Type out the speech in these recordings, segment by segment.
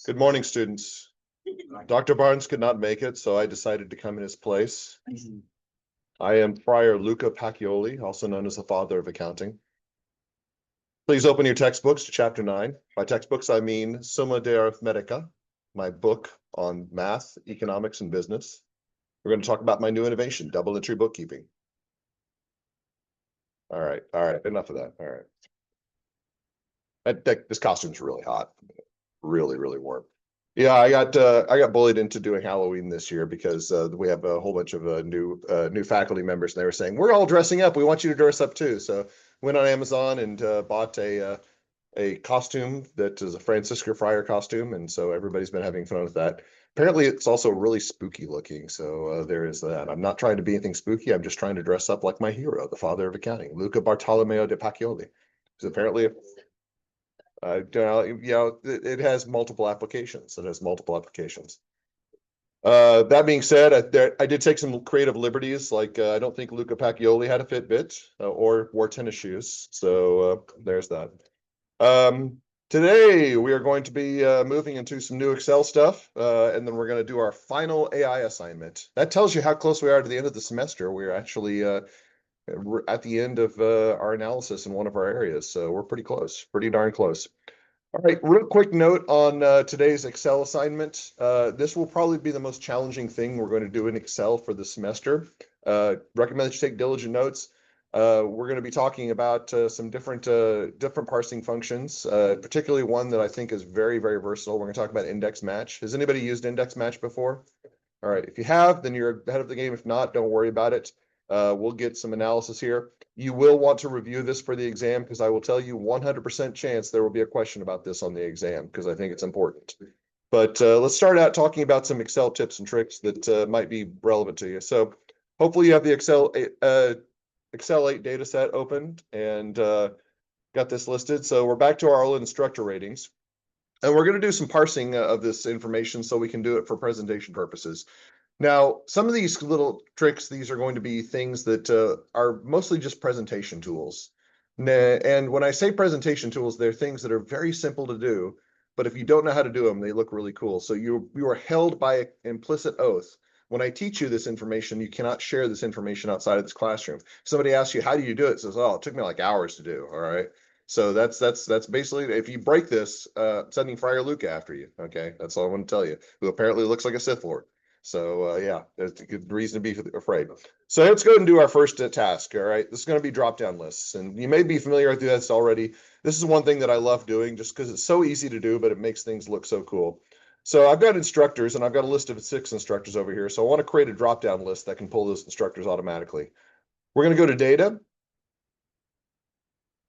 Good morning, students. Dr. Barnes could not make it, so I decided to come in his place. I am Friar Luca Pacchioli, also known as the father of accounting. Please open your textbooks to chapter 9. By textbooks, I mean Summa de Arithmetica, my book on math, economics, and business. We're going to talk about my new innovation, double entry bookkeeping. All right, enough of that. All right. This costume's really hot, really warm. Yeah, I got bullied into doing Halloween this year because we have a whole bunch of new faculty members, and they were saying, we're all dressing up. We want you to dress up too. So went on Amazon and bought a costume that is a Franciscan Friar costume, and so everybody's been having fun with that. Apparently, it's also really spooky looking, so there is that. I'm not trying to be anything spooky. I'm just trying to dress up like my hero, the father of accounting, Luca Bartolomeo de Pacchioli. Because apparently, it has multiple applications. That being said, I did take some creative liberties. Like I don't think Luca Pacchioli had a Fitbit or wore tennis shoes. So there's that. Today we are going to be moving into some new Excel stuff, and then we're going to do our final AI assignment. That tells you how close we are to the end of the semester. We're actually at the end of our analysis in one of our areas, so we're pretty close, pretty darn close. All right, real quick note on today's Excel assignment. This will probably be the most challenging thing we're going to do in Excel for the semester. Recommend that you take diligent notes. We're going to be talking about some different parsing functions, particularly one that I think is very versatile. We're going to talk about index match. Has anybody used index match before? All right, if you have, then you're ahead of the game. If not, don't worry about it. We'll get some analysis here. You will want to review this for the exam because I will tell you 100% chance there will be a question about this on the exam because I think it's important. But let's start out talking about some Excel tips and tricks that might be relevant to you. So hopefully you have the Excel 8 data set opened and got this listed. So we're back to our all instructor ratings. And we're going to do some parsing of this information so we can do it for presentation purposes. Now, some of these little tricks, these are going to be things that are mostly just presentation tools. And when I say presentation tools, they're things that are very simple to do, but if you don't know how to do them, they look really cool. So you are held by an implicit oath. When I teach you this information, you cannot share this information outside of this classroom. If somebody asks you, how do you do it? It says, oh, it took me like hours to do, all right? So that's basically, if you break this, sending Friar Luca after you, okay? That's all I want to tell you, who apparently looks like a Sith Lord. So yeah, there's a good reason to be afraid. So let's go ahead and do our first task. All right, this is going to be drop-down lists, and you may be familiar with this already. This is one thing that I love doing just because it's so easy to do, but it makes things look so cool. So I've got instructors, and I've got a list of 6 instructors over here. So I want to create a drop-down list that can pull those instructors automatically. We're going to go to data.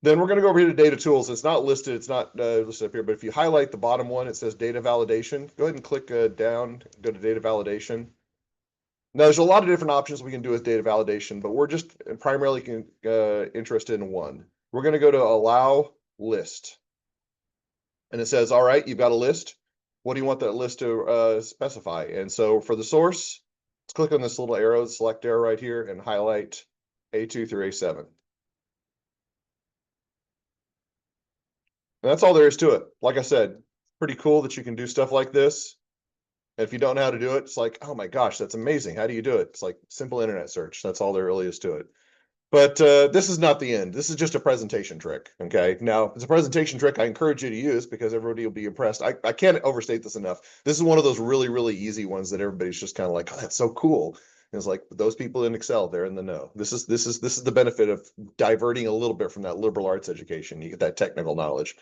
Then we're going to go over here to data tools. It's not listed. It's not listed up here, but if you highlight the bottom one, it says data validation. Go ahead and click down, go to data validation. Now, there's a lot of different options we can do with data validation, but we're just primarily interested in one. We're going to go to allow list. And it says, all right, you've got a list. What do you want that list to specify? And so for the source, let's click on this little arrow, select arrow right here, and highlight A2 through A7. And that's all there is to it. Like I said, pretty cool that you can do stuff like this. And if you don't know how to do it, it's like, oh my gosh, that's amazing. How do you do it? It's like simple internet search. That's all there really is to it. But this is not the end. This is just a presentation trick, okay? Now, it's a presentation trick I encourage you to use because everybody will be impressed. I can't overstate this enough. This is one of those really easy ones that everybody's just kind of like, oh, that's so cool. And it's like, those people in Excel, they're in the know. This is the benefit of diverting a little bit from that liberal arts education. You get that technical knowledge.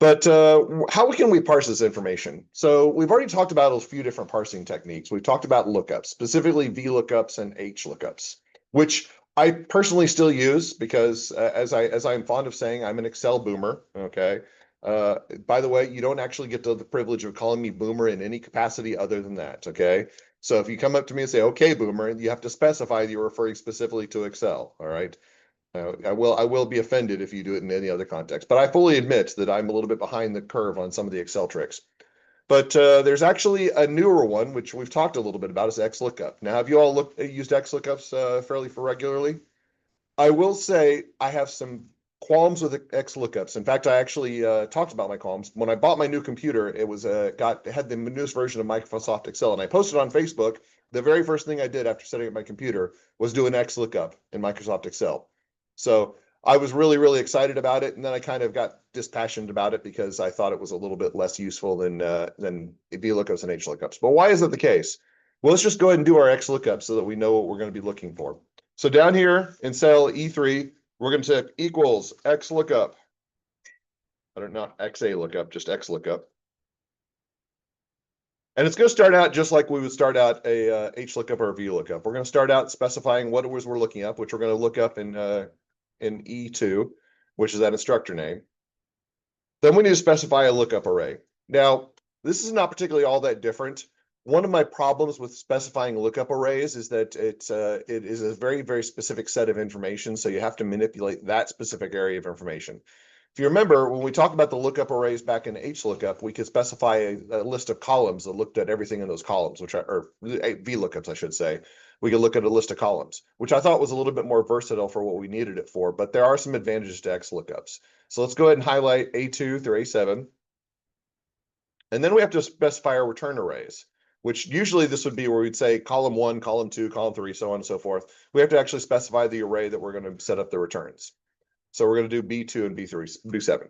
But how can we parse this information? So we've already talked about a few different parsing techniques. We've talked about lookups, specifically VLOOKUPs and HLOOKUPs, which I personally still use because as I'm fond of saying, I'm an Excel boomer, okay? By the way, you don't actually get the privilege of calling me boomer in any capacity other than that, okay? So if you come up to me and say, okay, boomer, you have to specify that you're referring specifically to Excel, all right? I will be offended if you do it in any other context, but I fully admit that I'm a little bit behind the curve on some of the Excel tricks. But there's actually a newer one, which we've talked a little bit about, is XLOOKUP. Now, have you all used XLOOKUPs fairly regularly? I will say I have some qualms with XLOOKUPs. In fact, I actually talked about my qualms. When I bought my new computer, it was it had the newest version of Microsoft Excel, and I posted on Facebook. The very first thing I did after setting up my computer was do an XLOOKUP in Microsoft Excel. So I was really, really excited about it, and then I kind of got dispassionate about it because I thought it was a little bit less useful than VLOOKUPs and HLOOKUPs. But why is that the case? Well, let's just go ahead and do our XLOOKUP so that we know what we're going to be looking for. So down here in cell E3, we're going to type equals XLOOKUP. I don't know, XA lookup, just XLOOKUP. And it's going to start out just like we would start out a HLOOKUP or a VLOOKUP. We're going to start out specifying what it was we're looking up, which we're going to look up in E2, which is that instructor name. Then we need to specify a lookup array. Now, this is not particularly all that different. One of my problems with specifying lookup arrays is that it is a very, very specific set of information, so you have to manipulate that specific area of information. If you remember, when we talked about the lookup arrays back in HLOOKUP, we could specify a list of columns that looked at everything in those columns, or VLOOKUPs, I should say. We could look at a list of columns, which I thought was a little bit more versatile for what we needed it for, but there are some advantages to XLOOKUPs. So let's go ahead and highlight A2 through A7. And then we have to specify our return arrays, which usually this would be where we'd say column 1, column 2, column 3, so on and so forth. We have to actually specify the array that we're going to set up the returns. So we're going to do B2 and B3, B7.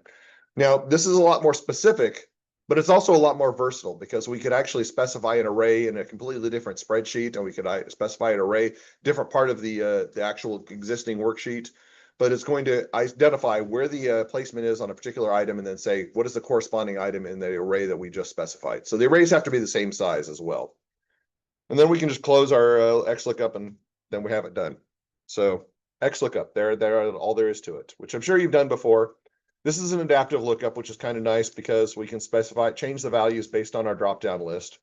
Now, this is a lot more specific, but it's also a lot more versatile because we could actually specify an array in a completely different spreadsheet, and we could specify an array, different part of the actual existing worksheet. But it's going to identify where the placement is on a particular item and then say, what is the corresponding item in the array that we just specified? So the arrays have to be the same size as well. And then we can just close our XLOOKUP and then we have it done. So XLOOKUP, there all there is to it, which I'm sure you've done before. This is an adaptive lookup, which is kind of nice because we can change the values based on our drop-down list.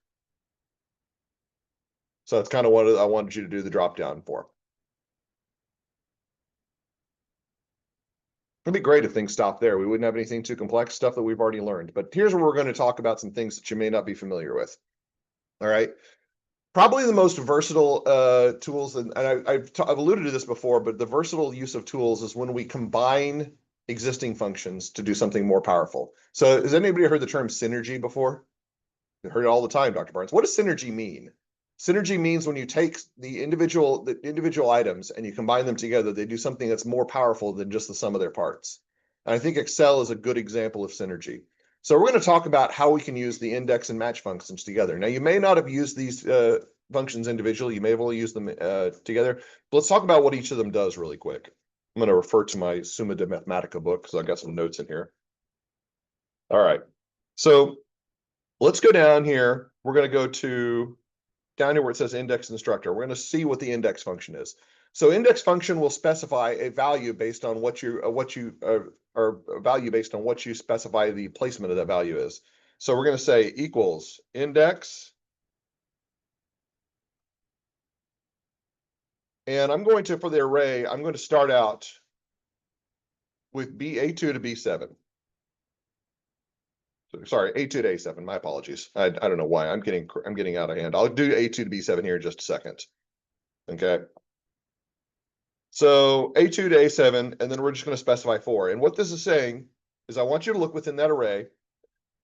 So that's kind of what I wanted you to do the drop-down for. It'd be great if things stopped there. We wouldn't have anything too complex, stuff that we've already learned. But here's where we're going to talk about some things that you may not be familiar with. All right. Probably the most versatile tools, and I've alluded to this before, but the versatile use of tools is when we combine existing functions to do something more powerful. So has anybody heard the term synergy before? You heard it all the time, Dr. Barnes. What does synergy mean? Synergy means when you take the individual items and you combine them together, they do something that's more powerful than just the sum of their parts. And I think Excel is a good example of synergy. So we're going to talk about how we can use the index and match functions together. Now, you may not have used these functions individually. You may have only used them together. But let's talk about what each of them does really quick. I'm going to refer to my Summa de Mathematica book because I've got some notes in here. All right. So let's go down here. We're going to go to down here where it says index instructor. We're going to see what the index function is. So index function will specify a value based on what you specify the placement of that value is. So we're going to say equals index. And I'm going to, for the array, I'm going to start out with A2 to B7. Sorry, A2 to A7. My apologies. I don't know why I'm getting out of hand. I'll do A2 to B7 here in just a second. Okay. So A2 to A7, and then we're just going to specify 4. And what this is saying is I want you to look within that array,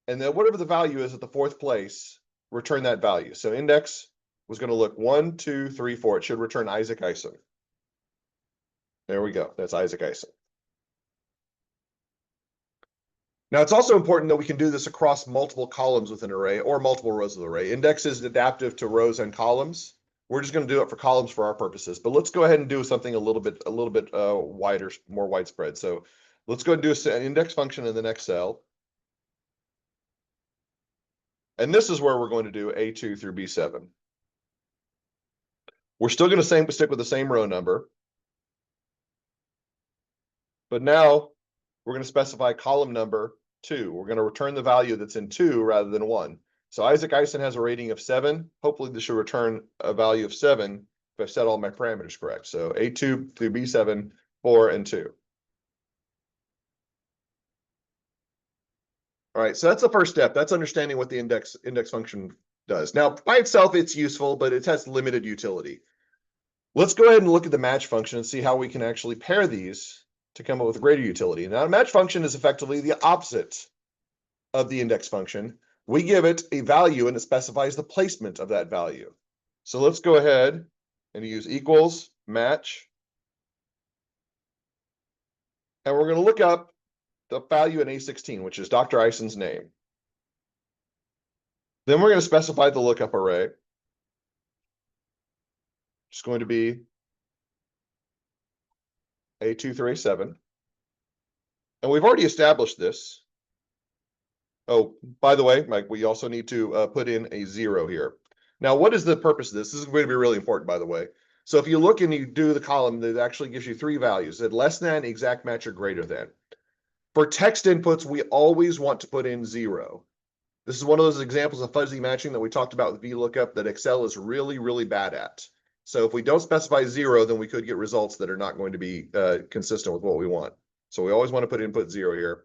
and then whatever the value is at the 4th place, return that value. So index was going to look 1, 2, 3, 4. It should return Isaac Eisen. There we go. That's Isaac Eisen. Now, it's also important that we can do this across multiple columns with an array or multiple rows of the array. Index is adaptive to rows and columns. We're just going to do it for columns for our purposes, but let's go ahead and do something a little bit wider, more widespread. So let's go and do an index function in the next cell. And this is where we're going to do A2 through B7. We're still going to stick with the same row number. But now we're going to specify column number 2. We're going to return the value that's in 2 rather than 1. So Isaac Eisen has a rating of 7. Hopefully this should return a value of 7 if I've set all my parameters correct. So A2 through B7, 4, and 2. All right, so that's the first step. That's understanding what the index function does. Now, by itself, it's useful, but it has limited utility. Let's go ahead and look at the match function and see how we can actually pair these to come up with greater utility. Now, a match function is effectively the opposite of the index function. We give it a value and it specifies the placement of that value. So let's go ahead and use equals match. And we're going to look up the value in A16, which is Dr. Ison's name. Then we're going to specify the lookup array. It's going to be A2 through A7. And we've already established this. Oh, by the way, Mike, we also need to put in a 0 here. Now, what is the purpose of this? This is going to be really important, by the way. So if you look and you do the column, it actually gives you 3 values: that less than, exact match, or greater than. For text inputs, we always want to put in 0. This is one of those examples of fuzzy matching that we talked about with VLOOKUP that Excel is really, really bad at. So if we don't specify 0, then we could get results that are not going to be consistent with what we want. So we always want to put input 0 here.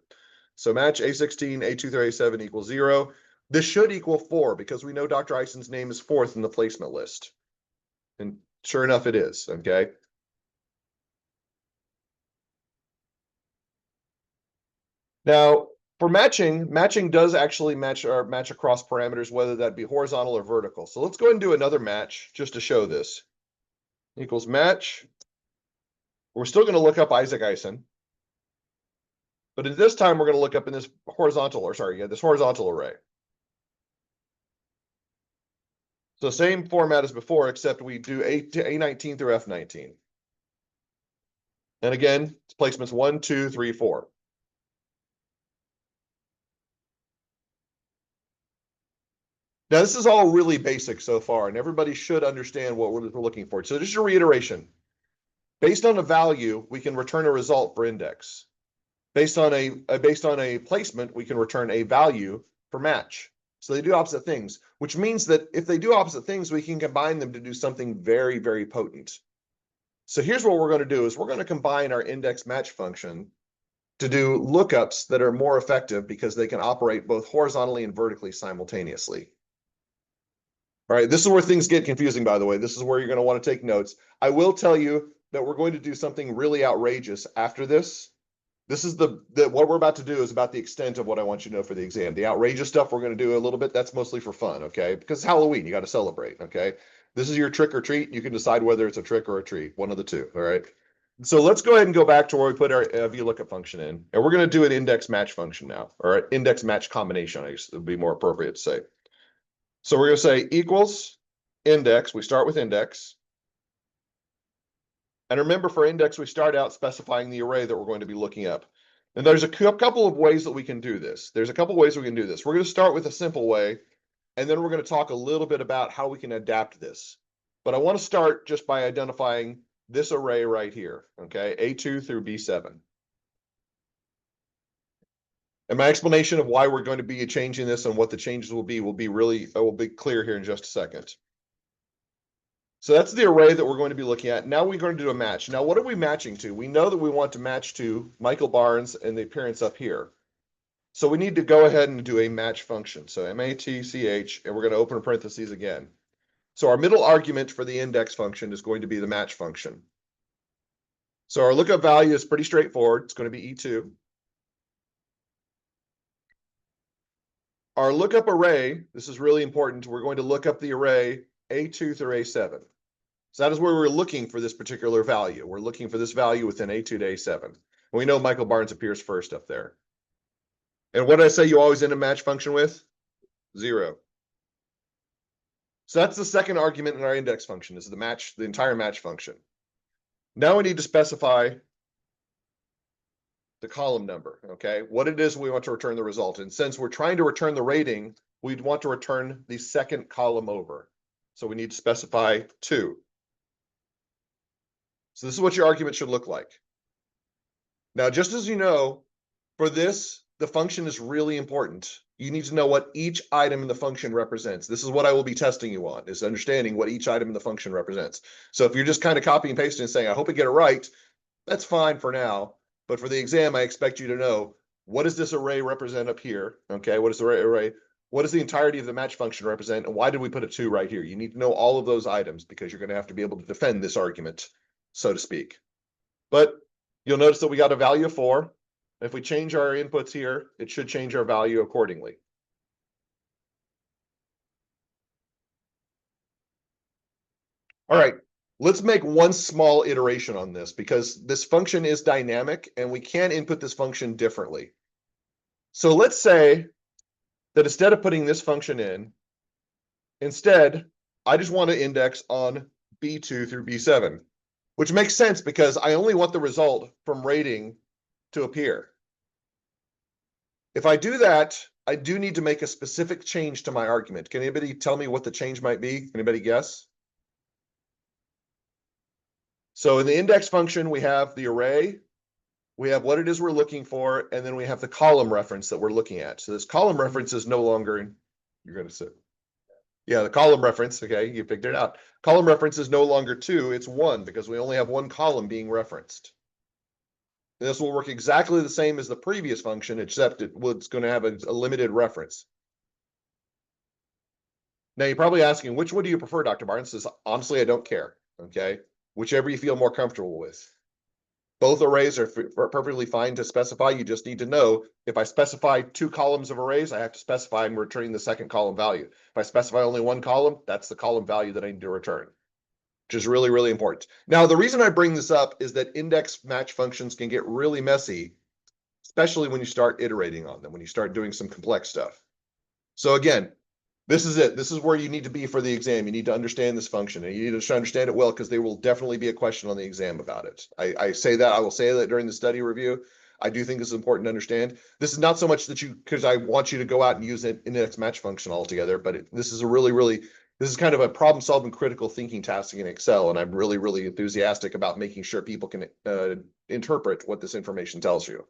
So match A16, A2 through A7 equals 0. This should equal 4 because we know Dr. Ison's name is 4th in the placement list. And sure enough, it is, okay? Now, for matching does actually match across parameters, whether that be horizontal or vertical. So let's go ahead and do another match just to show this. Equals match. We're still going to look up Isaac Ison. But at this time, we're going to look up in this horizontal array. So same format as before, except we do A19 through F19. And again, it's placements 1, 2, 3, 4. Now, this is all really basic so far, and everybody should understand what we're looking for. So just a reiteration. Based on a value, we can return a result for index. Based on a placement, we can return a value for match. So they do opposite things, which means that if they do opposite things, we can combine them to do something very, very potent. So here's what we're going to do is we're going to combine our index match function to do lookups that are more effective because they can operate both horizontally and vertically simultaneously. All right, this is where things get confusing, by the way. This is where you're going to want to take notes. I will tell you that we're going to do something really outrageous after this. This is what we're about to do is about the extent of what I want you to know for the exam. The outrageous stuff we're going to do a little bit, that's mostly for fun, okay? Because it's Halloween, you got to celebrate, okay? This is your trick or treat. You can decide whether it's a trick or a treat, one of the two, all right? So let's go ahead and go back to where we put our VLOOKUP function in. And we're going to do an index match function now, or an index match combination, I guess would be more appropriate to say. So we're going to say equals index. We start with index. And remember, for index, we start out specifying the array that we're going to be looking up. And there's a couple of ways that we can do this. We're going to start with a simple way, and then we're going to talk a little bit about how we can adapt this. But I want to start just by identifying this array right here, okay? A2 through B7. And my explanation of why we're going to be changing this and what the changes will be clear here in just a second. So that's the array that we're going to be looking at. Now we're going to do a match. Now, what are we matching to? We know that we want to match to Michael Barnes and the appearance up here. So we need to go ahead and do a match function. So match, and we're going to open parentheses again. So our middle argument for the index function is going to be the match function. So our lookup value is pretty straightforward. It's going to be E2. Our lookup array, this is really important. We're going to look up the array A2 through A7. So that is where we're looking for this particular value. We're looking for this value within A2 to A7. And we know Michael Barnes appears first up there. And what did I say you always end a match function with? 0. So that's the second argument in our index function, is the entire match function. Now we need to specify the column number, okay? What it is we want to return the result. And since we're trying to return the rating, we'd want to return the second column over. So we need to specify 2. So this is what your argument should look like. Now, just as you know, for this, the function is really important. You need to know what each item in the function represents. This is what I will be testing you on, is understanding what each item in the function represents. So if you're just kind of copying and pasting and saying, I hope I get it right, that's fine for now. But for the exam, I expect you to know, what does this array represent up here? Okay, what is the array? What does the entirety of the match function represent? And why did we put a 2 right here? You need to know all of those items because you're going to have to be able to defend this argument, so to speak. But You'll notice that we got a value of 4. If we change our inputs here, it should change our value accordingly. All right, let's make one small iteration on this because this function is dynamic and we can input this function differently. So let's say that instead of putting this function in, instead, I just want to index on B2 through B7, which makes sense because I only want the result from rating to appear. If I do that, I do need to make a specific change to my argument. Can anybody tell me what the change might be? Anybody guess? So in the index function, we have the array, we have what it is we're looking for, and then we have the column reference that we're looking at. So this column reference is no longer, you're going to say, yeah, the column reference, okay, you figured it out. Column reference is no longer 2, it's 1 because we only have one column being referenced. And this will work exactly the same as the previous function, except it's going to have a limited reference. Now you're probably asking, which one do you prefer, Dr. Barnes? Says, honestly, I don't care, okay? Whichever you feel more comfortable with. Both arrays are perfectly fine to specify. You just need to know if I specify 2 columns of arrays, I have to specify I'm returning the second column value. If I specify only 1 column, that's the column value that I need to return, which is really, really important. Now, the reason I bring this up is that index match functions can get really messy, especially when you start iterating on them, when you start doing some complex stuff. So again, this is it. This is where you need to be for the exam. You need to understand this function, and you need to understand it well because there will definitely be a question on the exam about it. I say that, I will say that during the study review. I do think this is important to understand. This is not so much that because I want you to go out and use an index match function altogether, but this is a this is kind of a problem solving critical thinking task in Excel. And I'm really, really enthusiastic about making sure people can interpret what this information tells you.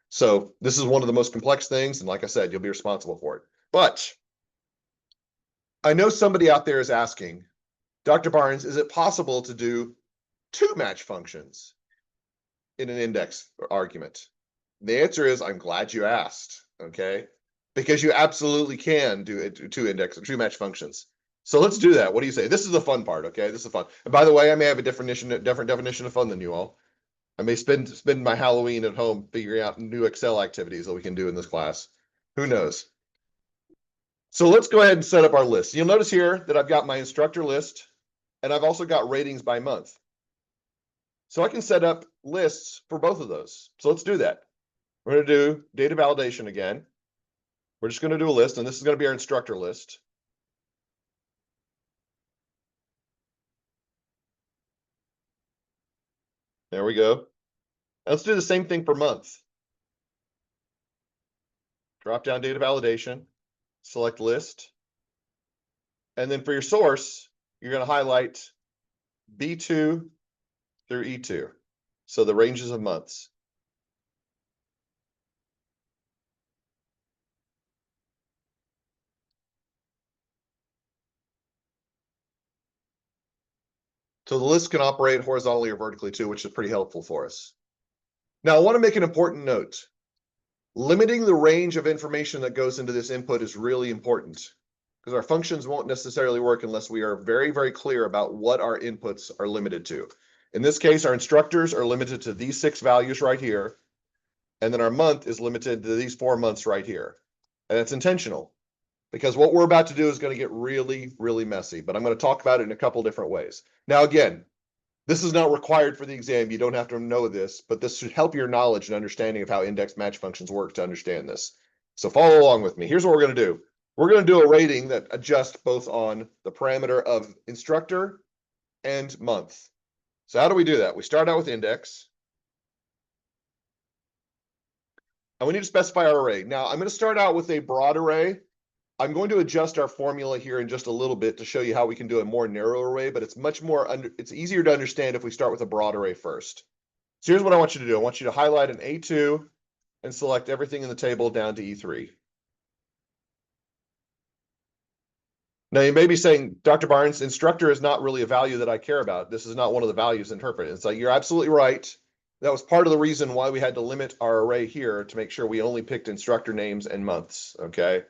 So this is one of the most complex things. And like I said, you'll be responsible for it. But I know somebody out there is asking, Dr. Barnes, is it possible to do 2 match functions in an index argument? The answer is, I'm glad you asked, okay? Because you absolutely can do 2 match functions. So let's do that. What do you say? This is the fun part, okay? This is fun. And by the way, I may have a different definition of fun than you all. I may spend my Halloween at home figuring out new Excel activities that we can do in this class. Who knows? So let's go ahead and set up our list. You'll notice here that I've got my instructor list, and I've also got ratings by month. So I can set up lists for both of those. So let's do that. We're going to do data validation again. We're just going to do a list, and this is going to be our instructor list. There we go. Let's do the same thing for month. Drop down data validation, select list. And then for your source, you're going to highlight B2 through E2. So the ranges of months. So the list can operate horizontally or vertically too, which is pretty helpful for us. Now I want to make an important note. Limiting the range of information that goes into this input is really important because our functions won't necessarily work unless we are very, very clear about what our inputs are limited to. In this case, our instructors are limited to these 6 values right here. And then our month is limited to these 4 months right here. And it's intentional because what we're about to do is going to get really, really messy, but I'm going to talk about it in a couple different ways. Now, again, this is not required for the exam. You don't have to know this, but this should help your knowledge and understanding of how index match functions work to understand this. So follow along with me. Here's what we're going to do. We're going to do a rating that adjusts both on the parameter of instructor and month. So how do we do that? We start out with index. And we need to specify our array. Now, I'm going to start out with a broad array. I'm going to adjust our formula here in just a little bit to show you how we can do a more narrow array, but it's much more it's easier to understand if we start with a broad array first. So here's what I want you to do. I want you to highlight an A2 and select everything in the table down to E3. Now you may be saying, Dr. Barnes, instructor is not really a value that I care about. This is not one of the values interpreted. It's like, you're absolutely right. That was part of the reason why we had to limit our array here to make sure we only picked instructor names and months, okay?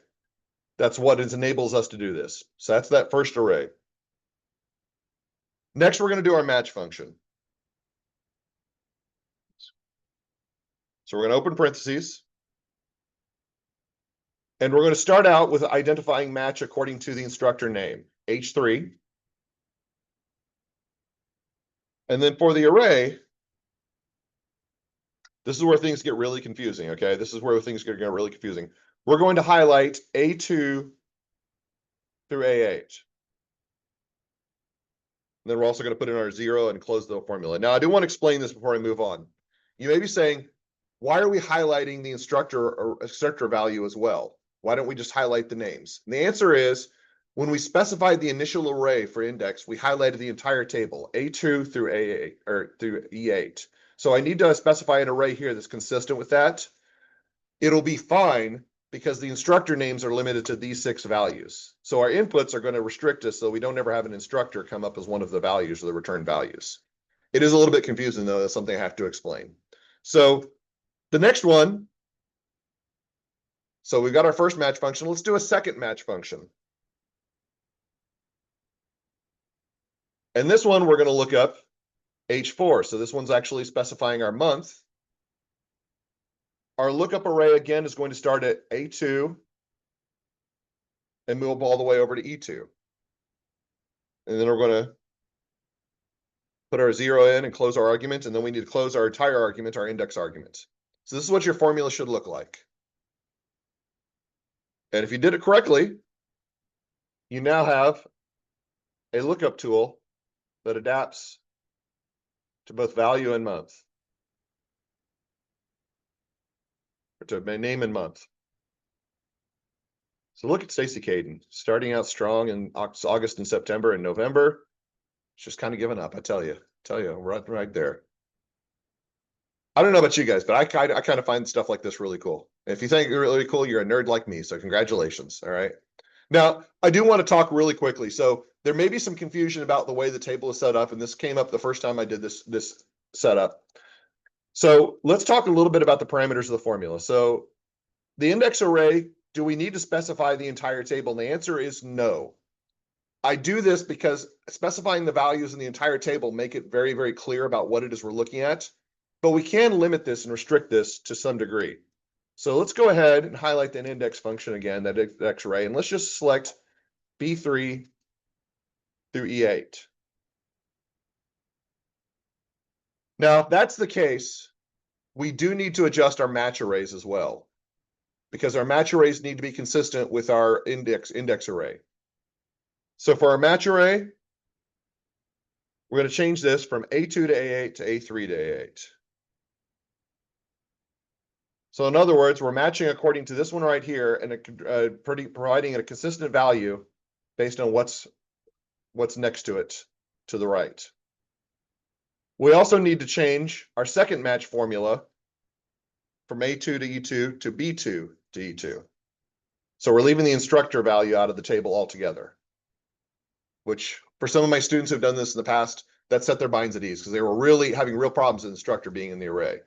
That's what enables us to do this. So that's that first array. Next, we're going to do our match function. So we're going to open parentheses. And we're going to start out with identifying match according to the instructor name, H3. And then for the array, this is where things get really confusing, okay? This is where things get really confusing. We're going to highlight A2 through A8. And then we're also going to put in our 0 and close the formula. Now, I do want to explain this before I move on. You may be saying, why are we highlighting the instructor value as well? Why don't we just highlight the names? And the answer is, when we specified the initial array for index, we highlighted the entire table, A2 through A8 or through E8. So I need to specify an array here that's consistent with that. It'll be fine because the instructor names are limited to these 6 values. So our inputs are going to restrict us so we don't ever have an instructor come up as one of the values or the return values. It is a little bit confusing, though. That's something I have to explain. So the next one, so we've got our first match function. Let's do a second match function. And this one, we're going to look up H4. So this one's actually specifying our month. Our lookup array, again, is going to start at A2 and move all the way over to E2. And then we're going to put our 0 in and close our argument. And then we need to close our entire argument, our index argument. So this is what your formula should look like. And if you did it correctly, you now have a lookup tool that adapts to both value and month, or to name and month. So look at Stacey Caden, starting out strong in August and September and November. She's just kind of given up, I tell you, right there. I don't know about you guys, but I kind of find stuff like this really cool. If you think you're really cool, you're a nerd like me, so congratulations, all right? Now, I do want to talk really quickly. So there may be some confusion about the way the table is set up, and this came up the first time I did this setup. So let's talk a little bit about the parameters of the formula. So the index array, do we need to specify the entire table? And the answer is no. I do this because specifying the values in the entire table make it very, very clear about what it is we're looking at. But we can limit this and restrict this to some degree. So let's go ahead and highlight that index function again, that index array, and let's just select B3 through E8. Now, if that's the case, we do need to adjust our match arrays as well, because our match arrays need to be consistent with our index array. So for our match array, we're going to change this from A2 to A8 to A3 to A8. So in other words, we're matching according to this one right here and providing a consistent value based on what's next to it to the right. We also need to change our second match formula from A2 to E2 to B2 to E2. So we're leaving the instructor value out of the table altogether, which for some of my students who've done this in the past, that set their minds at ease because they were really having real problems with the instructor being in the array.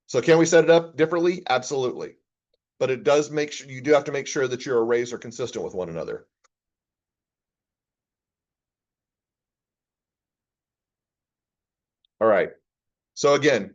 So can we set it up differently? Absolutely. But it does make sure you do have to make sure that your arrays are consistent with one another. All right. So again,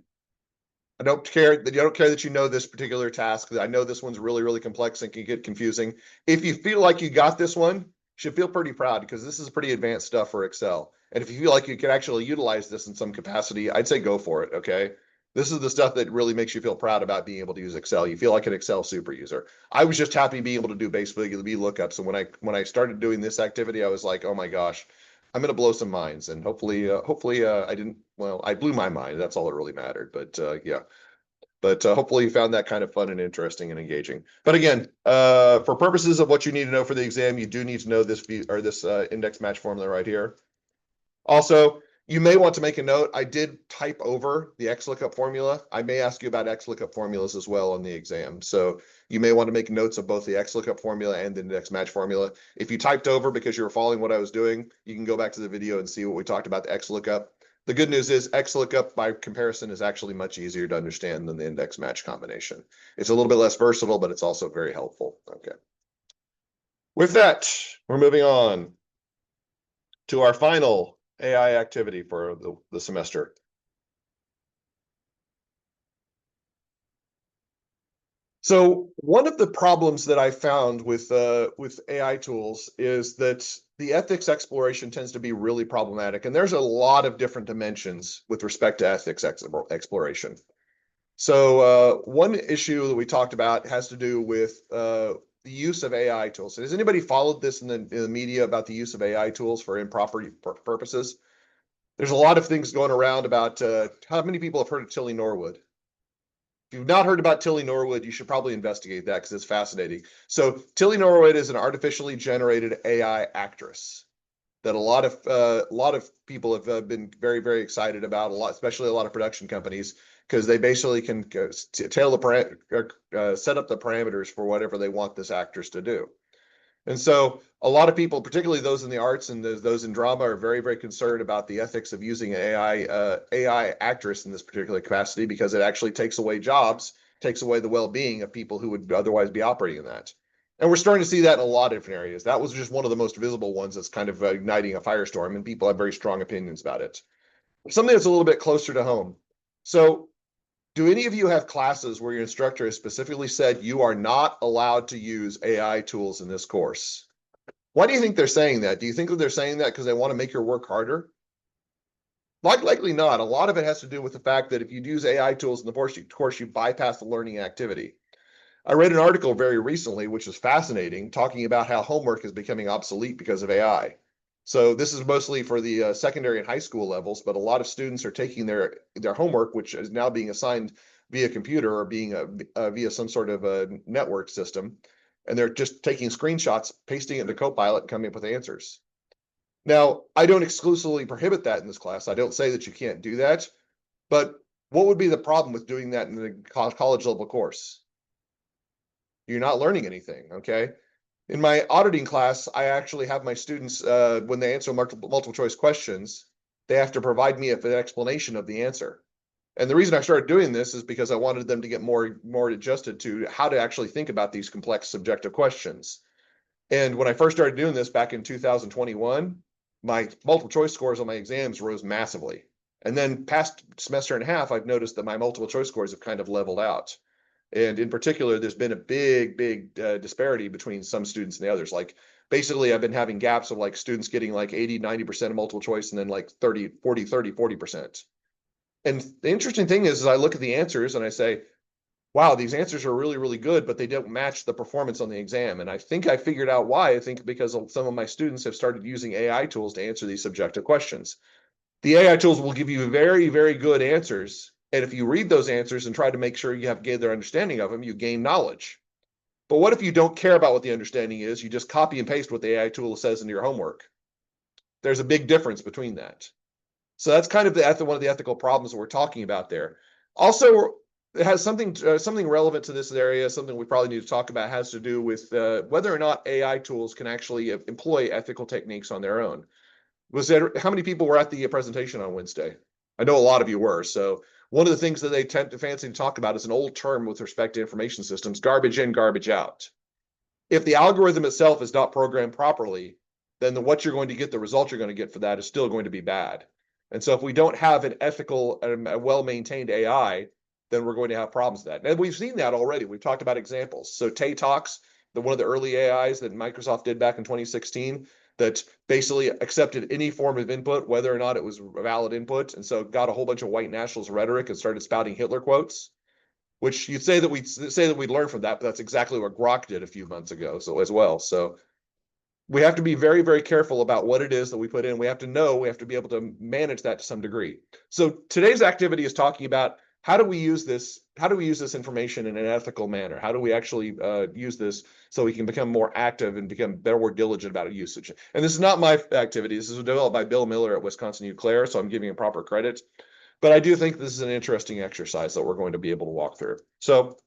I don't care that you know this particular task. I know this one's really, really complex and can get confusing. If you feel like you got this one, you should feel pretty proud because this is pretty advanced stuff for Excel. And if you feel like you can actually utilize this in some capacity, I'd say go for it, okay? This is the stuff that really makes you feel proud about being able to use Excel. You feel like an Excel super user. I was just happy being able to do basically the VLOOKUPs. And when I started doing this activity, I was like, oh my gosh, I'm going to blow some minds. And hopefully I didn't, well, I blew my mind. That's all that really mattered. But yeah. But hopefully you found that kind of fun and interesting and engaging. But again, for purposes of what you need to know for the exam, you do need to know this index match formula right here. Also, you may want to make a note. I did type over the XLOOKUP formula. I may ask you about XLOOKUP formulas as well on the exam. So you may want to make notes of both the XLOOKUP formula and the index match formula. If you typed over because you were following what I was doing, you can go back to the video and see what we talked about the XLOOKUP. The good news is XLOOKUP by comparison is actually much easier to understand than the index match combination. It's a little bit less versatile, but it's also very helpful. Okay. With that, we're moving on to our final AI activity for the semester. So one of the problems that I found with AI tools is that the ethics exploration tends to be really problematic, and there's a lot of different dimensions with respect to ethics exploration. So one issue that we talked about has to do with the use of AI tools. So has anybody followed this in the media about the use of AI tools for improper purposes? There's a lot of things going around about how many people have heard of Tilly Norwood? If you've not heard about Tilly Norwood, you should probably investigate that because it's fascinating. So Tilly Norwood is an artificially generated AI actress that a lot of people have been very, very excited about, a lot, especially a lot of production companies, because they basically can set up the parameters for whatever they want this actress to do. And so a lot of people, particularly those in the arts and those in drama, are very, very concerned about the ethics of using an AI actress in this particular capacity because it actually takes away jobs, takes away the well-being of people who would otherwise be operating in that. And we're starting to see that in a lot of different areas. That was just one of the most visible ones that's kind of igniting a firestorm, and people have very strong opinions about it. Something that's a little bit closer to home. So do any of you have classes where your instructor has specifically said you are not allowed to use AI tools in this course? Why do you think they're saying that? Do you think that they're saying that because they want to make your work harder? Likely not. A lot of it has to do with the fact that if you use AI tools in the course, you bypass the learning activity. I read an article very recently, which was fascinating, talking about how homework is becoming obsolete because of AI. So this is mostly for the secondary and high school levels, but a lot of students are taking their homework, which is now being assigned via computer or being via some sort of a network system, and they're just taking screenshots, pasting it into Copilot, and coming up with answers. Now, I don't exclusively prohibit that in this class. I don't say that you can't do that, but what would be the problem with doing that in the college level course? You're not learning anything, okay? In my auditing class, I actually have my students, when they answer multiple choice questions, they have to provide me an explanation of the answer. And the reason I started doing this is because I wanted them to get more adjusted to how to actually think about these complex subjective questions. And when I first started doing this back in 2021, my multiple choice scores on my exams rose massively. And then past semester and a half, I've noticed that my multiple choice scores have kind of leveled out. And in particular, there's been a big disparity between some students and the others. Like basically, I've been having gaps of like students getting like 80, 90% of multiple choice and then like 30, 40, 30, 40%. And the interesting thing is I look at the answers and I say, wow, these answers are really, really good, but they don't match the performance on the exam. And I think I figured out why. I think because some of my students have started using AI tools to answer these subjective questions. The AI tools will give you very, very good answers. And if you read those answers and try to make sure you have gained their understanding of them, you gain knowledge. But what if you don't care about what the understanding is? You just copy and paste what the AI tool says into your homework. There's a big difference between that. So that's kind of one of the ethical problems that we're talking about there. Also, it has something relevant to this area, something we probably need to talk about, has to do with whether or not AI tools can actually employ ethical techniques on their own. How many people were at the presentation on Wednesday? I know a lot of you were. So one of the things that they tend to fancy to talk about is an old term with respect to information systems: garbage in, garbage out. If the algorithm itself is not programmed properly, then what you're going to get, the result you're going to get for that is still going to be bad. And so if we don't have an ethical and a well-maintained AI, then we're going to have problems with that. And we've seen that already. We've talked about examples. So Tay Talks, one of the early AIs that Microsoft did back in 2016, that basically accepted any form of input, whether or not it was a valid input, and so got a whole bunch of white nationalist rhetoric and started spouting Hitler quotes, which you'd say that we'd learn from that, but that's exactly what Grok did a few months ago, so as well. So we have to be very, very careful about what it is that we put in. We have to be able to manage that to some degree. So today's activity is talking about how do we use this information in an ethical manner? How do we actually use this so we can become more active and become more diligent about usage? And this is not my activity. This is developed by Bill Miller at Wisconsin Eau Claire, so I'm giving him proper credit. But I do think this is an interesting exercise that we're going to be able to walk through. So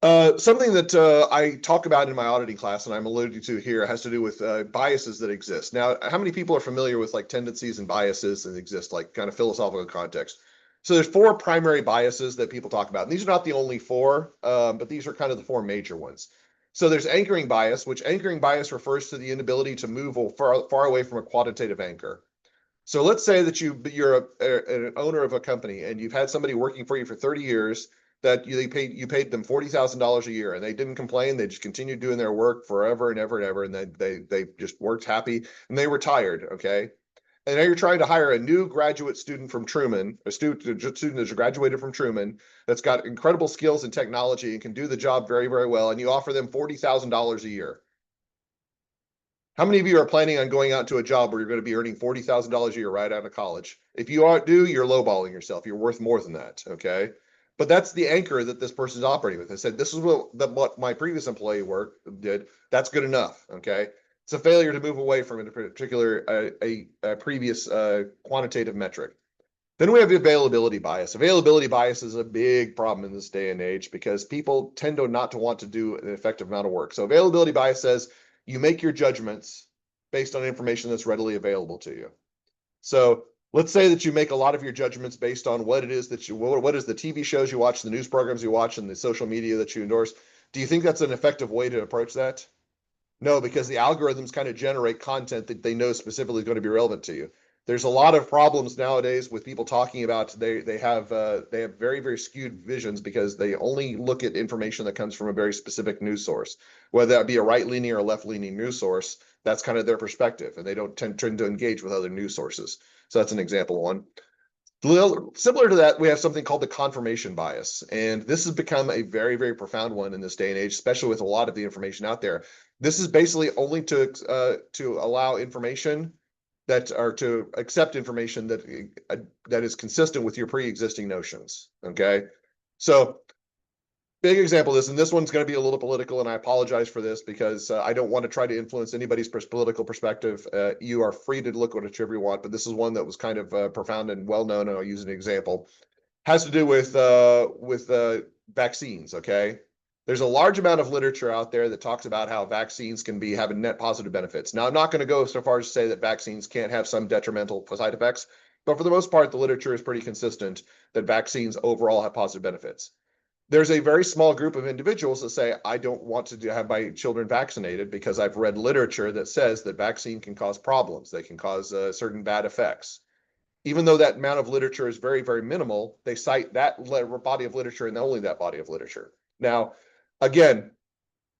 something that I talk about in my auditing class, and I'm alluding to here, has to do with biases that exist. Now, how many people are familiar with like tendencies and biases that exist, like kind of philosophical context? So there's four primary biases that people talk about. And these are not the only four, but these are kind of the four major ones. So there's anchoring bias, which anchoring bias refers to the inability to move far away from a quantitative anchor. So let's say that you're an owner of a company and you've had somebody working for you for 30 years. that you paid them $40,000 a year and they didn't complain. They just continued doing their work forever and ever and ever. And then they just worked happy and they retired. Okay. And now you're trying to hire a new graduate student from Truman, a student that's graduated from Truman, that's got incredible skills in technology and can do the job very, very well. And you offer them $40,000 a year. How many of you are planning on going out to a job where you're going to be earning $40,000 a year right out of college? If you do, you're lowballing yourself. You're worth more than that. Okay. But that's the anchor that this person's operating with. I said, this is what my previous employee did. That's good enough. Okay. It's a failure to move away from a particular a previous quantitative metric. Then we have the availability bias. Availability bias is a big problem in this day and age because people tend to not to want to do an effective amount of work. So availability bias says you make your judgments based on information that's readily available to you. So let's say that you make a lot of your judgments based on what it is that what is the TV shows you watch, the news programs you watch, and the social media that you endorse. Do you think that's an effective way to approach that? No, because the algorithms kind of generate content that they know specifically is going to be relevant to you. There's a lot of problems nowadays with people talking about they have very, very skewed visions because they only look at information that comes from a very specific news source, whether that be a right-leaning or a left-leaning news source. That's kind of their perspective, and they don't tend to engage with other news sources. So that's an example one. Similar to that, we have something called the confirmation bias. And this has become a very, very profound one in this day and age, especially with a lot of the information out there. This is basically only to allow information or to accept information that is consistent with your pre-existing notions. Okay. So big example of this, and this one's going to be a little political, and I apologize for this because I don't want to try to influence anybody's political perspective. You are free to look at whichever you want, but this is one that was kind of profound and well known, and I'll use an example. Has to do with vaccines. Okay, there's a large amount of literature out there that talks about how vaccines can be having net positive benefits. Now, I'm not going to go so far as to say that vaccines can't have some detrimental side effects, but for the most part, the literature is pretty consistent that vaccines overall have positive benefits. There's a very small group of individuals that say, I don't want to have my children vaccinated because I've read literature that says that vaccine can cause problems. They can cause certain bad effects. Even though that amount of literature is very, very minimal, they cite that body of literature and only that body of literature. Now, again,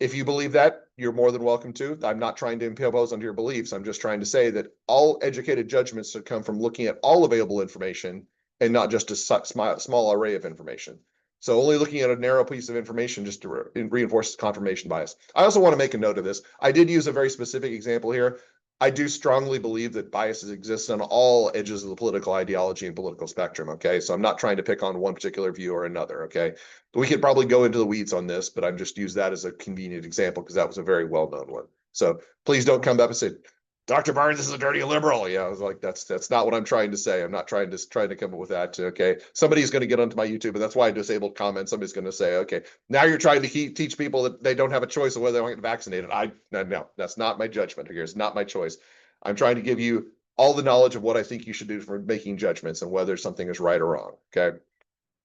if you believe that, you're more than welcome to. I'm not trying to impose on your beliefs. I'm just trying to say that all educated judgments should come from looking at all available information and not just a small array of information. So only looking at a narrow piece of information just to reinforce confirmation bias. I also want to make a note of this. I did use a very specific example here. I do strongly believe that biases exist on all edges of the political ideology and political spectrum. Okay, so I'm not trying to pick on one particular view or another. Okay, we could probably go into the weeds on this, but I've just used that as a convenient example because that was a very well-known one. So please don't come up and say, Dr. Barnes is a dirty liberal. Yeah, I was like, that's not what I'm trying to say. I'm not trying to come up with that. Okay, somebody's going to get onto my YouTube, and that's why I disabled comments. Somebody's going to say, okay, now you're trying to teach people that they don't have a choice of whether they want to get vaccinated. No, that's not my judgment here. It's not my choice. I'm trying to give you all the knowledge of what I think you should do for making judgments and whether something is right or wrong. Okay.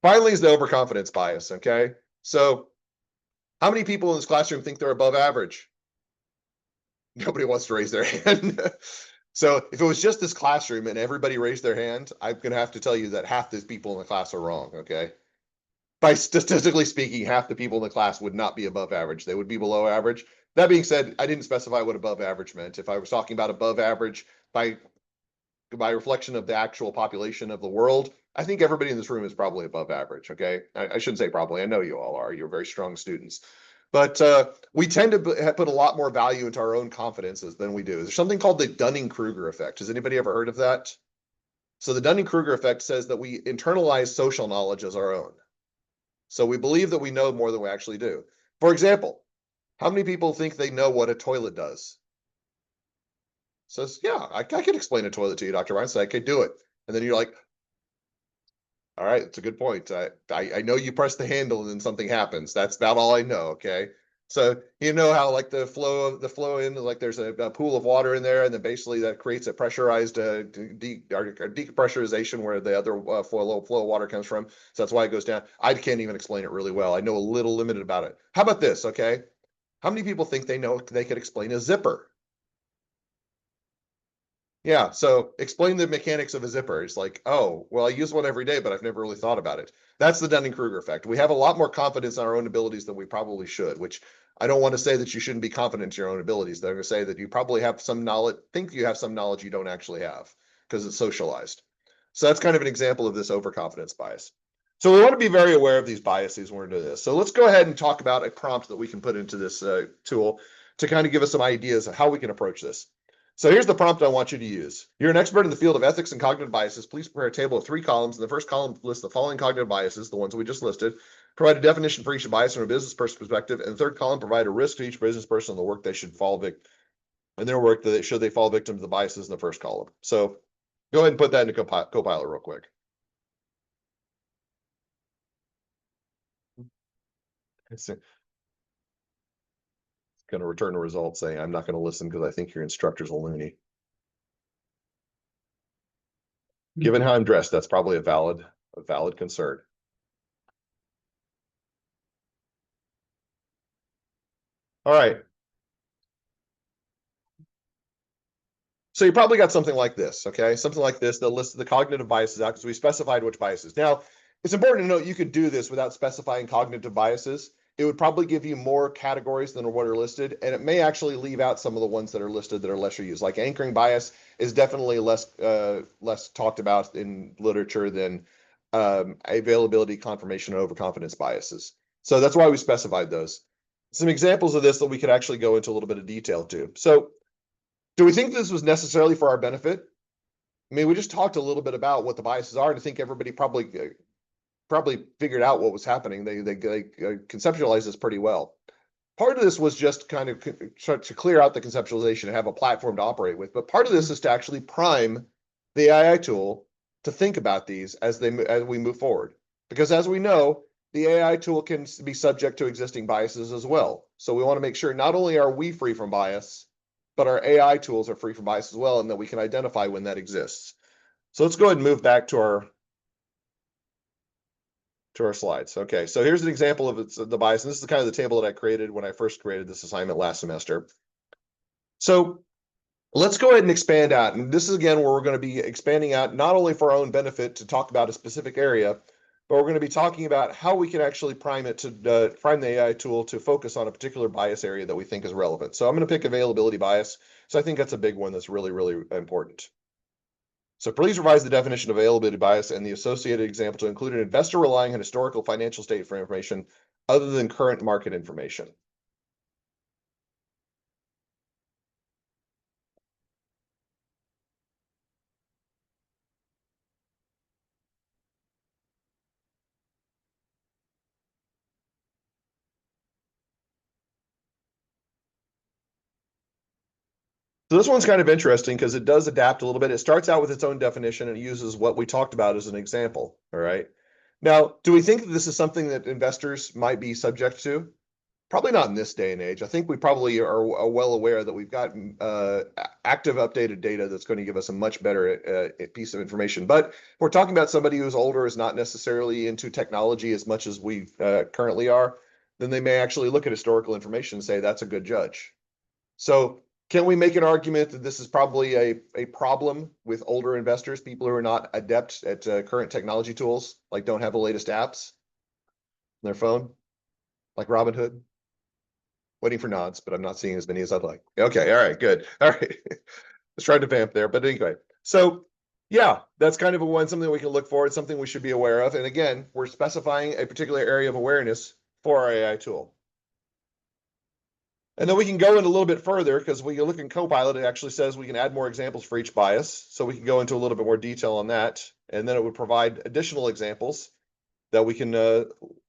Finally, is the overconfidence bias. Okay, so how many people in this classroom think they're above average? Nobody wants to raise their hand. So if it was just this classroom and everybody raised their hand, I'm going to have to tell you that half the people in the class are wrong, okay? By statistically speaking, half the people in the class would not be above average. They would be below average. That being said, I didn't specify what above average meant. If I was talking about above average by reflection of the actual population of the world, I think everybody in this room is probably above average, okay? I shouldn't say probably. I know you all are. You're very strong students. But we tend to put a lot more value into our own confidences than we do. There's something called the Dunning-Kruger effect. Has anybody ever heard of that? So the Dunning-Kruger effect says that we internalize social knowledge as our own. So we believe that we know more than we actually do. For example, how many people think they know what a toilet does? Says, yeah, I can explain a toilet to you, Dr. Weinstein. I could do it. And then you're like, all right, it's a good point. I know you press the handle and then something happens. That's about all I know. Okay. So you know how like the flow in, like there's a pool of water in there, and then basically that creates a pressurized decompressurization where the other flow of water comes from. So that's why it goes down. I can't even explain it really well. I know a little limited about it. How about this? Okay. How many people think they know they could explain a zipper? Yeah, so explain the mechanics of a zipper. It's like, oh, well, I use one every day, but I've never really thought about it. That's the Dunning-Kruger effect. We have a lot more confidence in our own abilities than we probably should, which I don't want to say that you shouldn't be confident in your own abilities. They're going to say that you probably have some knowledge, think you have some knowledge you don't actually have because it's socialized. So that's kind of an example of this overconfidence bias. So we want to be very aware of these biases when we're doing this. So let's go ahead and talk about a prompt that we can put into this tool to kind of give us some ideas of how we can approach this. So here's the prompt I want you to use. You're an expert in the field of ethics and cognitive biases. Please prepare a table of 3 columns. In the first column, list the following cognitive biases, the ones we just listed. Provide a definition for each bias from a business person perspective. And the third column, provide a risk to each business person on the work they should fall victim in their work that should they fall victim to the biases in the first column. So go ahead and put that into Copilot real quick. It's going to return a result saying, I'm not going to listen because I think your instructor's a loony. Given how I'm dressed, that's probably a valid concern. All right. So you probably got something like this, okay? Something like this that lists the cognitive biases out because we specified which biases. Now, it's important to note you could do this without specifying cognitive biases. It would probably give you more categories than what are listed, and it may actually leave out some of the ones that are listed that are lesser used. Like anchoring bias is definitely less talked about in literature than availability, confirmation, and overconfidence biases. So that's why we specified those. Some examples of this that we could actually go into a little bit of detail to. So do we think this was necessarily for our benefit? I mean, we just talked a little bit about what the biases are, and I think everybody probably figured out what was happening. They conceptualized this pretty well. Part of this was just kind of to clear out the conceptualization and have a platform to operate with. But part of this is to actually prime the AI tool to think about these as we move forward. Because as we know, the AI tool can be subject to existing biases as well. So we want to make sure not only are we free from bias, but our AI tools are free from bias as well, and that we can identify when that exists. So let's go ahead and move back to our slides. Okay, so here's an example of the bias. And this is kind of the table that I created when I first created this assignment last semester. So let's go ahead and expand out. And this is again where we're going to be expanding out not only for our own benefit to talk about a specific area, but we're going to be talking about how we can actually prime the AI tool to focus on a particular bias area that we think is relevant. So I'm going to pick availability bias. So I think that's a big one that's really, really important. So please revise the definition of availability bias and the associated example to include an investor relying on historical financial state for information other than current market information. So this one's kind of interesting because it does adapt a little bit. It starts out with its own definition and it uses what we talked about as an example. All right. Now, do we think that this is something that investors might be subject to? Probably not in this day and age. I think we probably are well aware that we've got active updated data that's going to give us a much better piece of information. But if we're talking about somebody who's older, is not necessarily into technology as much as we currently are, then they may actually look at historical information and say that's a good judge. So can we make an argument that this is probably a problem with older investors, people who are not adept at current technology tools, like don't have the latest apps on their phone, like Robinhood? Waiting for nods, but I'm not seeing as many as I'd like. Okay, all right, good. All right. Let's try to vamp there. But anyway, so yeah, that's kind of something we can look for. It's something we should be aware of. And again, we're specifying a particular area of awareness for our AI tool. And then we can go in a little bit further because when you look in Copilot, it actually says we can add more examples for each bias. So we can go into a little bit more detail on that. And then it would provide additional examples that we can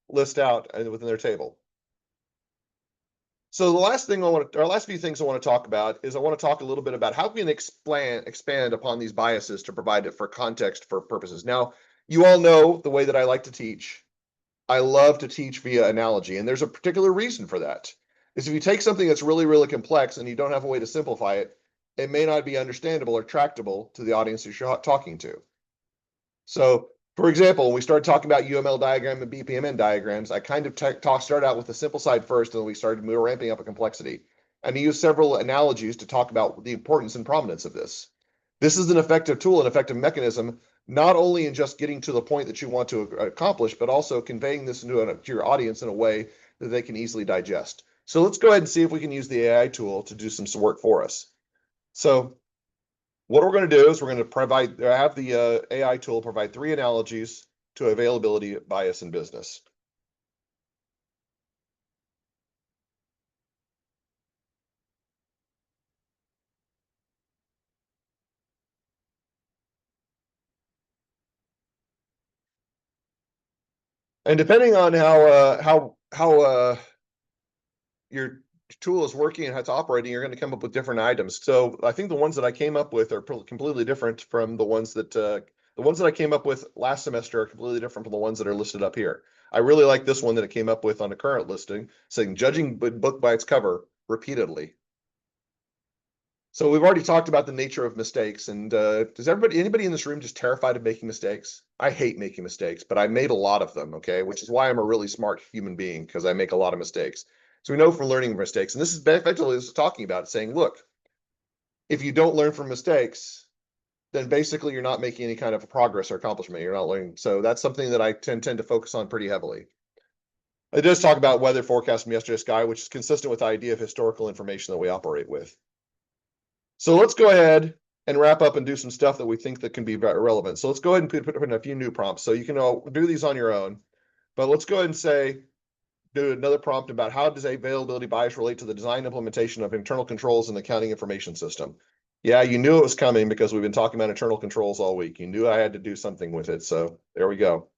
list out within their table. So the last thing our last few things I want to talk about is I want to talk a little bit about how we can expand upon these biases to provide it for context for purposes. Now, you all know the way that I like to teach. I love to teach via analogy, and there's a particular reason for that. Is if you take something that's really, really complex and you don't have a way to simplify it, it may not be understandable or tractable to the audience that you're talking to. So for example, when we started talking about UML diagram and BPMN diagrams, I kind of started out with the simple side first, and then we were ramping up a complexity. And I used several analogies to talk about the importance and prominence of this. This is an effective tool, an effective mechanism, not only in just getting to the point that you want to accomplish, but also conveying this to your audience in a way that they can easily digest. So let's go ahead and see if we can use the AI tool to do some work for us. So what we're going to do is we're going to have the AI tool provide 3 analogies to availability bias in business. And depending on how your tool is working and how it's operating, you're going to come up with different items. So I think the ones that I came up with are completely different from the ones that I came up with last semester are completely different from the ones that are listed up here. I really like this one that it came up with on the current listing, saying judging book by its cover repeatedly. So we've already talked about the nature of mistakes, and does anybody in this room just terrified of making mistakes? I hate making mistakes, but I made a lot of them, okay? Which is why I'm a really smart human being, because I make a lot of mistakes. So we know from learning from mistakes, and this is effectively this is talking about it, saying, look, if you don't learn from mistakes, then basically you're not making any kind of progress or accomplishment. You're not learning. So that's something that I tend to focus on pretty heavily. It does talk about weather forecast from yesterday's sky, which is consistent with the idea of historical information that we operate with. So let's go ahead and wrap up and do some stuff that we think that can be relevant. So let's go ahead and put in a few new prompts. So you can do these on your own, but let's go ahead and do another prompt about how does availability bias relate to the design implementation of internal controls in the accounting information system. Yeah, you knew it was coming because we've been talking about internal controls all week. You knew I had to do something with it. So there we go.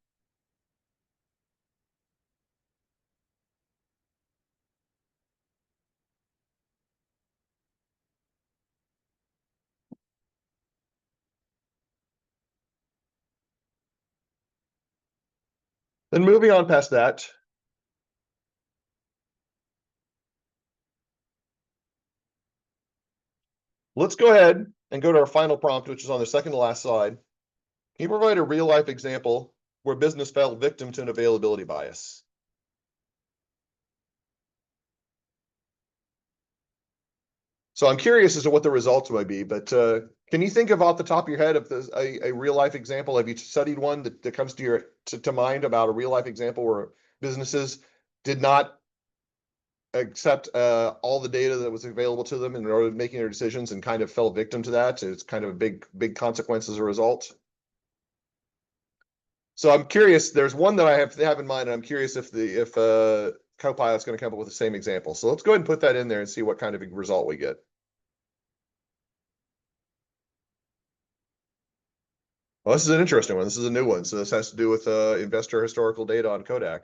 Then moving on past that, let's go ahead and go to our final prompt, which is on the second to last slide. Can you provide a real life example where business fell victim to an availability bias? So I'm curious as to what the results might be, but can you think of off the top of your head of a real life example? Have you studied one that comes to mind about a real life example where businesses did not accept all the data that was available to them in order to making their decisions and kind of fell victim to that? It's kind of a big consequence as a result. So I'm curious. There's one that I have in mind, and I'm curious if Copilot's going to come up with the same example. So let's go ahead and put that in there and see what kind of result we get. Well, this is an interesting one. This is a new one. So this has to do with investor historical data on Kodak.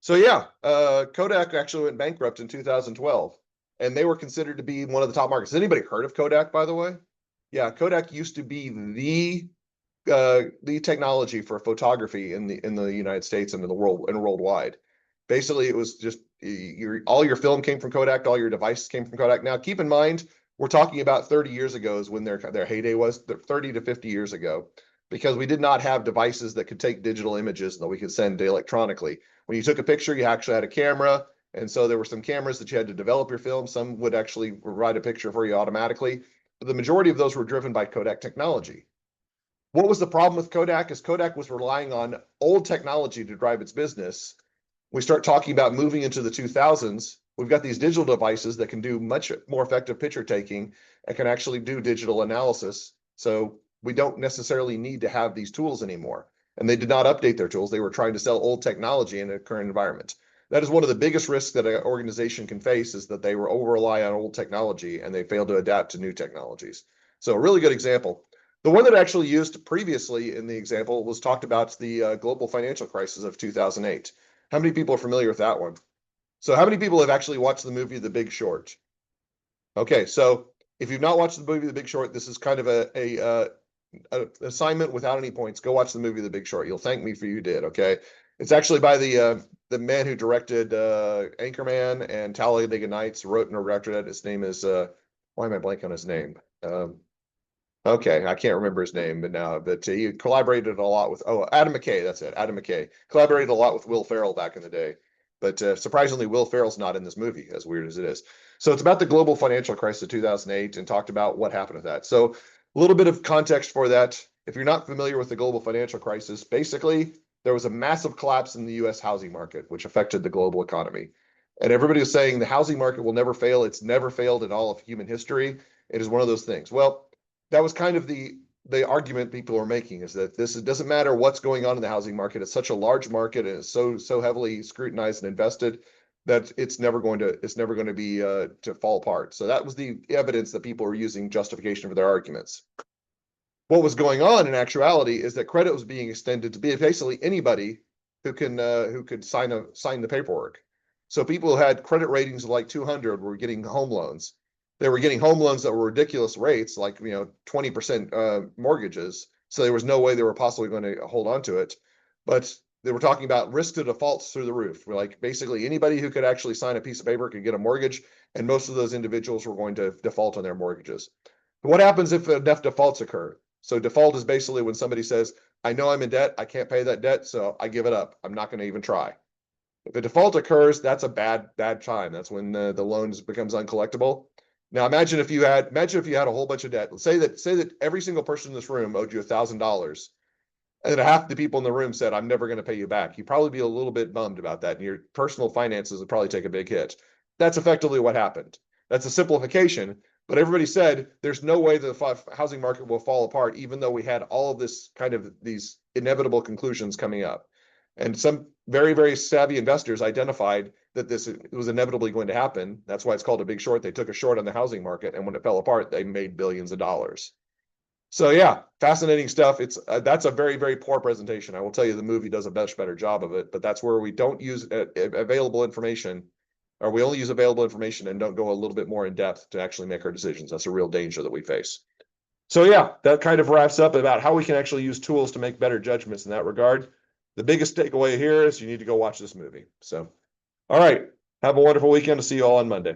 So yeah, Kodak actually went bankrupt in 2012, and they were considered to be one of the top markets. Has anybody heard of Kodak, by the way? Yeah, Kodak used to be the technology for photography in the United States and in the world and worldwide. Basically, it was just all your film came from Kodak, all your devices came from Kodak. Now, keep in mind, we're talking about 30 years ago is when their heyday was, 30 to 50 years ago, because we did not have devices that could take digital images that we could send electronically. When you took a picture, you actually had a camera, and so there were some cameras that you had to develop your film. Some would actually provide a picture for you automatically, but the majority of those were driven by Kodak technology. What was the problem with Kodak? Is Kodak was relying on old technology to drive its business. We start talking about moving into the 2000s. We've got these digital devices that can do much more effective picture taking and can actually do digital analysis. So we don't necessarily need to have these tools anymore. And they did not update their tools. They were trying to sell old technology in a current environment. That is one of the biggest risks that an organization can face, is that they were over rely on old technology and they failed to adapt to new technologies. So a really good example. The one that I actually used previously in the example was talked about the global financial crisis of 2008. How many people are familiar with that one? So how many people have actually watched the movie The Big Short? Okay, so if you've not watched the movie The Big Short, this is kind of a assignment without any points. Go watch the movie The Big Short. You'll thank me for you did. Okay, it's actually by the man who directed Anchorman and Talladega Nights. Wrote and directed it. His name is why am I blanking on his name? Okay, I can't remember his name, but he collaborated a lot with Adam McKay. That's it, Adam McKay collaborated a lot with Will Ferrell back in the day. But surprisingly, Will Ferrell's not in this movie, as weird as it is. So it's about the global financial crisis of 2008 and talked about what happened with that. So a little bit of context for that. If you're not familiar with the global financial crisis, basically there was a massive collapse in the US housing market, which affected the global economy. And everybody was saying the housing market will never fail. It's never failed in all of human history. It is one of those things. Well, that was kind of the argument people are making, is that it doesn't matter what's going on in the housing market. It's such a large market and it's so heavily scrutinized and invested that it's never going to be to fall apart. So that was the evidence that people were using justification for their arguments. What was going on in actuality is that credit was being extended to be basically anybody who could sign the paperwork. So people who had credit ratings of like 200 were getting home loans. They were getting home loans that were ridiculous rates, like 20% mortgages. So there was no way they were possibly going to hold on to it. But they were talking about risk to defaults through the roof. Like basically anybody who could actually sign a piece of paper could get a mortgage, and most of those individuals were going to default on their mortgages. What happens if enough defaults occur? So default is basically when somebody says, I know I'm in debt, I can't pay that debt, so I give it up. I'm not going to even try. If a default occurs, that's a bad time. That's when the loan becomes uncollectible. Now imagine if you had a whole bunch of debt. Let's say that every single person in this room owed you $1,000, and half the people in the room said, I'm never going to pay you back. You'd probably be a little bit bummed about that, and your personal finances would probably take a big hit. That's effectively what happened. That's a simplification, but everybody said there's no way the housing market will fall apart, even though we had all of these inevitable conclusions coming up. And some very, very savvy investors identified that this was inevitably going to happen. That's why it's called a big short. They took a short on the housing market, and when it fell apart, they made billions of dollars. So yeah, fascinating stuff. That's a very, very poor presentation. I will tell you, the movie does a much better job of it, but that's where we don't use available information, or we only use available information and don't go a little bit more in depth to actually make our decisions. That's a real danger that we face. So yeah, that kind of wraps up about how we can actually use tools to make better judgments in that regard. The biggest takeaway here is you need to go watch this movie. So, all right, have a wonderful weekend. To see you all on Monday.